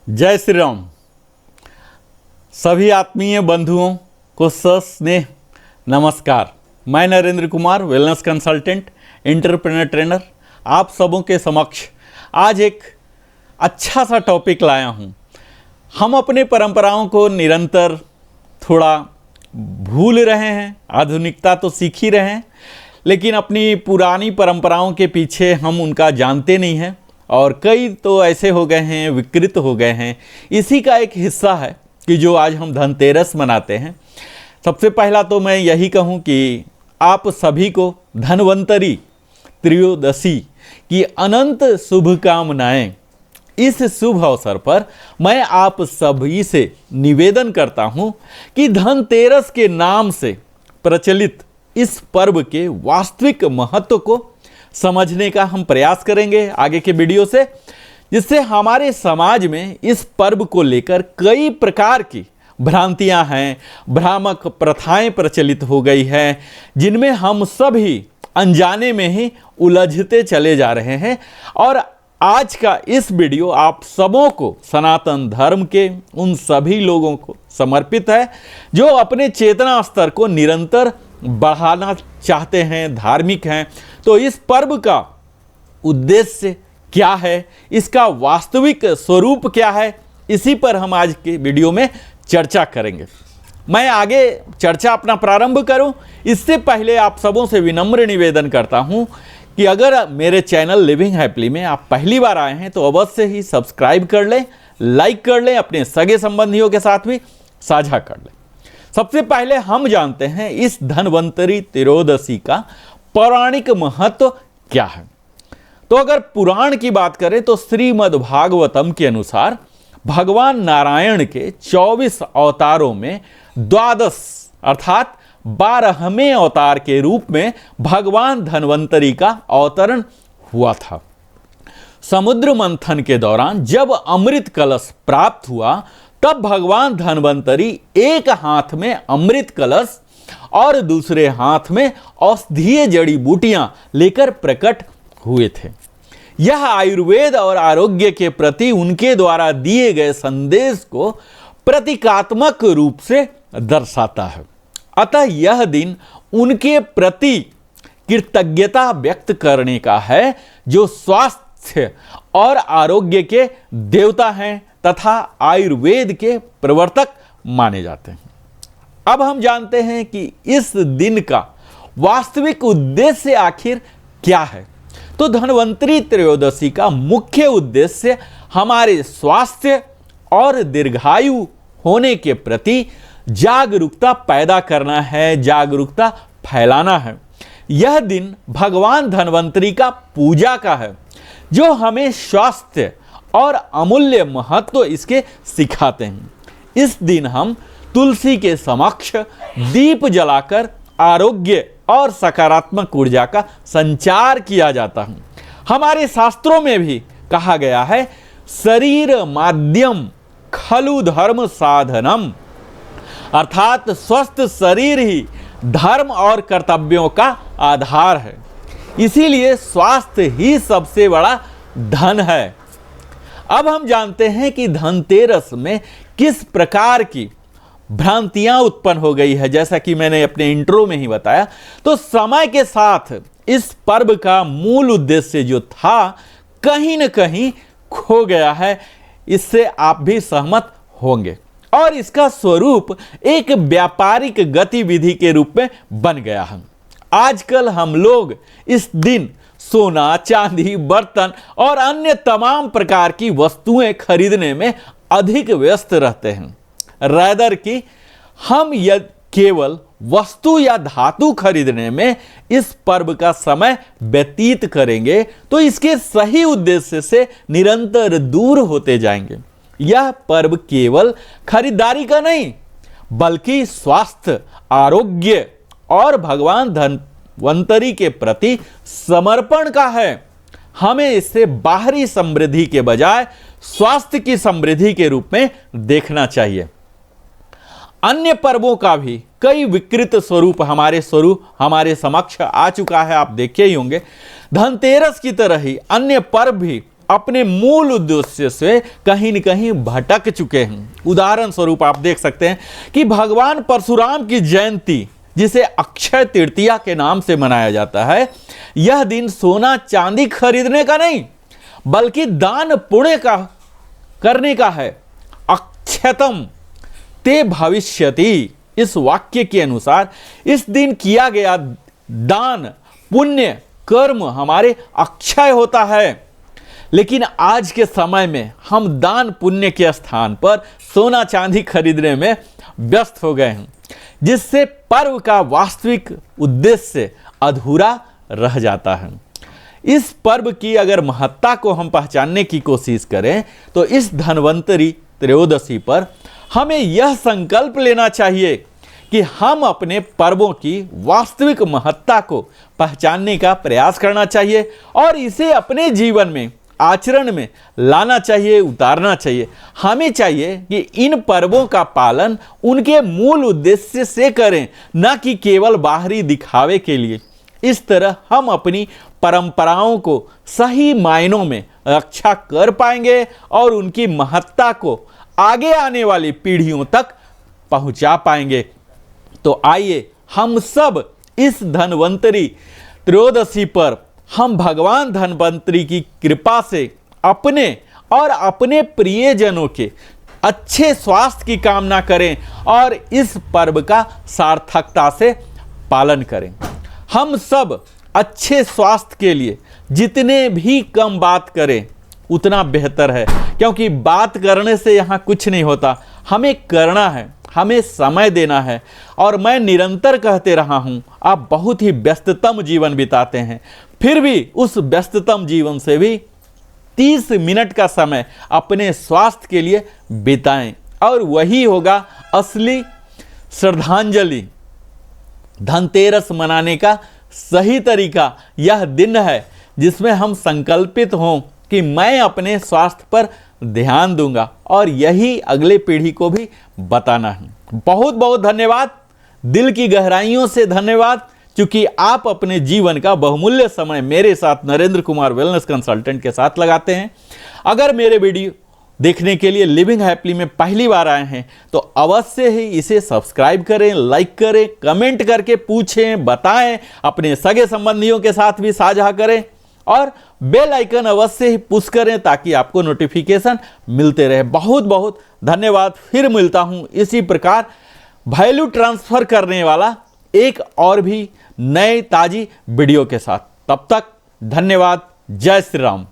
जय श्री राम। सभी आत्मीय बंधुओं को सस्नेह नमस्कार। मैं Narendra Kumar, wellness consultant, entrepreneur trainer, आप सबों के समक्ष आज एक अच्छा सा टॉपिक लाया हूँ। हम अपने परंपराओं को निरंतर थोड़ा भूल रहे हैं, आधुनिकता तो सीख ही रहे हैं, लेकिन अपनी पुरानी परंपराओं के पीछे हम उनका जानते नहीं हैं और कई तो ऐसे हो गए हैं, विकृत हो गए हैं। इसी का एक हिस्सा है कि जो आज हम धनतेरस मनाते हैं। सबसे पहला तो मैं यही कहूं कि आप सभी को धन्वंतरी त्रयोदशी की अनंत शुभकामनाएं। इस शुभ अवसर पर मैं आप सभी से निवेदन करता हूं कि धनतेरस के नाम से प्रचलित इस पर्व के वास्तविक महत्व को समझने का हम प्रयास करेंगे आगे के वीडियो से, जिससे हमारे समाज में इस पर्व को लेकर कई प्रकार की भ्रांतियां हैं, भ्रामक प्रथाएं प्रचलित हो गई हैं, जिनमें हम सभी अनजाने में ही उलझते चले जा रहे हैं। और आज का इस वीडियो आप सबों को सनातन धर्म के उन सभी लोगों को समर्पित है जो अपने चेतना स्तर को निरंतर बढ़ाना चाहते हैं, धार्मिक हैं। तो इस पर्व का उद्देश्य क्या है, इसका वास्तविक स्वरूप क्या है, इसी पर हम आज के वीडियो में चर्चा करेंगे। मैं आगे चर्चा अपना प्रारंभ करूं, इससे पहले आप सबों से विनम्र निवेदन करता हूं कि अगर मेरे चैनल लिविंग हैप्पीली में आप पहली बार आए हैं तो अवश्य ही सब्सक्राइब कर लें, लाइक कर लें, अपने सगे संबंधियों के साथ भी साझा कर लें। सबसे पहले हम जानते हैं इस धन्वंतरी त्रयोदशी का पौराणिक महत्व क्या है। तो अगर पुराण की बात करें तो श्रीमद् भागवतम के अनुसार भगवान नारायण के 24 अवतारों में द्वादश अर्थात 12वें अवतार के रूप में भगवान धन्वंतरी का अवतरण हुआ था। समुद्र मंथन के दौरान जब अमृत कलश प्राप्त हुआ तब भगवान धन्वंतरी एक हाथ में अमृत कलश और दूसरे हाथ में औषधीय जड़ी बूटियां लेकर प्रकट हुए थे। यह आयुर्वेद और आरोग्य के प्रति उनके द्वारा दिए गए संदेश को प्रतीकात्मक रूप से दर्शाता है। अतः यह दिन उनके प्रति कृतज्ञता व्यक्त करने का है, जो स्वास्थ्य और आरोग्य के देवता हैं तथा आयुर्वेद के प्रवर्तक माने जाते हैं। अब हम जानते हैं कि इस दिन का वास्तविक उद्देश्य आखिर क्या है। तो धन्वंतरी त्रयोदशी का मुख्य उद्देश्य हमारे स्वास्थ्य और दीर्घायु होने के प्रति जागरूकता पैदा करना है, जागरूकता फैलाना है। यह दिन भगवान धन्वंतरी का पूजा का है, जो हमें स्वास्थ्य और अमूल्य महत्व इसके सिखाते हैं। इस दिन हम तुलसी के समक्ष दीप जलाकर आरोग्य और सकारात्मक ऊर्जा का संचार किया जाता है। हमारे शास्त्रों में भी कहा गया है, शरीर माध्यम खलु धर्म साधनम, अर्थात स्वस्थ शरीर ही धर्म और कर्तव्यों का आधार है। इसीलिए स्वास्थ्य ही सबसे बड़ा धन है। अब हम जानते हैं कि धनतेरस में किस प्रकार की भ्रांतियां उत्पन्न हो गई है। जैसा कि मैंने अपने इंट्रो में ही बताया, तो समय के साथ इस पर्व का मूल उद्देश्य जो था कहीं न कहीं खो गया है। इससे आप भी सहमत होंगे। और इसका स्वरूप एक व्यापारिक गतिविधि के रूप में बन गया है। आजकल हम लोग इस दिन सोना, चांदी, बर्तन और अन्य तमाम प्रकार की वस्तुएं खरीदने में अधिक व्यस्त रहते हैं। रादर कि हम यदि केवल वस्तु या धातु खरीदने में इस पर्व का समय व्यतीत करेंगे तो इसके सही उद्देश्य से निरंतर दूर होते जाएंगे। यह पर्व केवल खरीदारी का नहीं, बल्कि स्वास्थ्य, आरोग्य और भगवान धन्वंतरी के प्रति समर्पण का है। हमें इसे बाहरी समृद्धि के बजाय स्वास्थ्य की समृद्धि के रूप में देखना चाहिए। अन्य पर्वों का भी कई विकृत स्वरूप हमारे समक्ष आ चुका है, आप देखे ही होंगे। धनतेरस की तरह ही अन्य पर्व भी अपने मूल उद्देश्य से कहीं न कहीं भटक चुके हैं। उदाहरण स्वरूप आप देख सकते हैं कि भगवान परशुराम की जयंती, जिसे अक्षय तृतीया के नाम से मनाया जाता है, यह दिन सोना चांदी खरीदने का नहीं बल्कि दान पुण्य का करने का है। अक्षयतम ते भविष्यति, इस वाक्य के अनुसार इस दिन किया गया दान पुण्य कर्म हमारे अक्षय होता है। लेकिन आज के समय में हम दान पुण्य के स्थान पर सोना चांदी खरीदने में व्यस्त हो गए हैं, जिससे पर्व का वास्तविक उद्देश्य अधूरा रह जाता है। इस पर्व की अगर महत्ता को हम पहचानने की कोशिश करें तो इस धन्वंतरी त्रयोदशी पर हमें यह संकल्प लेना चाहिए कि हम अपने पर्वों की वास्तविक महत्ता को पहचानने का प्रयास करना चाहिए और इसे अपने जीवन में आचरण में लाना चाहिए, उतारना चाहिए। हमें चाहिए कि इन पर्वों का पालन उनके मूल उद्देश्य से करें, न कि केवल बाहरी दिखावे के लिए। इस तरह हम अपनी परंपराओं को सही मायनों में रक्षा कर पाएंगे और उनकी महत्ता को आगे आने वाली पीढ़ियों तक पहुंचा पाएंगे। तो आइए हम सब इस धन्वंतरी त्रयोदशी पर हम भगवान धन्वंतरी की कृपा से अपने और अपने प्रियजनों के अच्छे स्वास्थ्य की कामना करें और इस पर्व का सार्थकता से पालन करें। हम सब अच्छे स्वास्थ्य के लिए जितने भी कम बात करें उतना बेहतर है, क्योंकि बात करने से यहाँ कुछ नहीं होता। हमें करना है, हमें समय देना है। और मैं निरंतर कहते रहा हूँ, आप बहुत ही व्यस्ततम जीवन बिताते हैं, फिर भी उस व्यस्ततम जीवन से भी 30 मिनट का समय अपने स्वास्थ्य के लिए बिताएं और वही होगा असली श्रद्धांजलि। धनतेरस मनाने का सही तरीका यह दिन है जिसमें हम संकल्पित हों कि मैं अपने स्वास्थ्य पर ध्यान दूंगा और यही अगले पीढ़ी को भी बताना है। बहुत बहुत धन्यवाद, दिल की गहराइयों से धन्यवाद, क्योंकि आप अपने जीवन का बहुमूल्य समय मेरे साथ नरेंद्र कुमार वेलनेस कंसल्टेंट के साथ लगाते हैं। अगर मेरे वीडियो देखने के लिए लिविंग हैप्पीली में पहली बार आए हैं तो अवश्य ही इसे सब्सक्राइब करें, लाइक करें, कमेंट करके पूछें, बताएं, अपने सगे संबंधियों के साथ भी साझा करें और बेल आइकन अवश्य ही पुश करें ताकि आपको नोटिफिकेशन मिलते रहे। बहुत बहुत धन्यवाद। फिर मिलता हूं इसी प्रकार वैल्यू ट्रांसफर करने वाला एक और भी नए ताजी वीडियो के साथ। तब तक धन्यवाद। जय श्री राम।